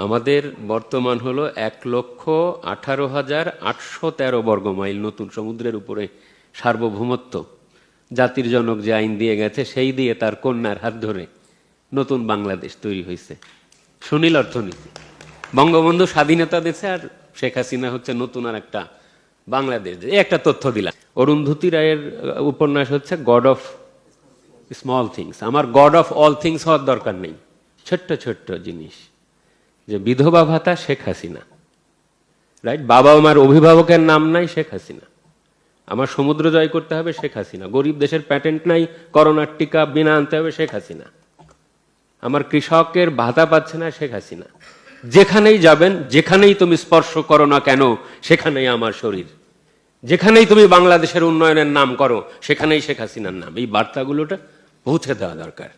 আমাদের বর্তমান হলো 1,18,813 বর্গমাইল নতুন সমুদ্রের উপরে সার্বভৌমত্ব। জাতির জনক যে আইন দিয়ে গেছে সেই দিয়ে তার কন্যার হাত ধরে নতুন বাংলাদেশ তৈরি হয়েছে। সুনীল অর্থনীতি, বঙ্গবন্ধু স্বাধীনতা দিয়েছে আর শেখ হাসিনা হচ্ছে নতুন আর একটা বাংলাদেশ। এই একটা তথ্য দিলাম। অরুন্ধতী রায়ের উপন্যাস হচ্ছে গড অফ স্মল থিংস। আমার গড অফ অল থিংস হওয়ার দরকার নেই, ছোট্ট ছোট্ট জিনিস। যে বিধবা ভাতা শেখ হাসিনা, রাইট? বাবা আমার অভিভাবকের নাম নাই শেখ হাসিনা। আমার সমুদ্র জয় করতে হবে শেখ হাসিনা। গরিব দেশের প্যাটেন্ট নাই, করোনার টিকা বিনা আনতে হবে শেখ হাসিনা। আমার কৃষকের ভাতা পাচ্ছে না শেখ হাসিনা। যেখানেই যাবেন, যেখানেই তুমি স্পর্শ করো না কেন সেখানেই আমার শরীর। যেখানেই তুমি বাংলাদেশের উন্নয়নের নাম করো সেখানেই শেখ হাসিনার নাম। এই বার্তাগুলোটা পৌঁছে দেওয়া দরকার।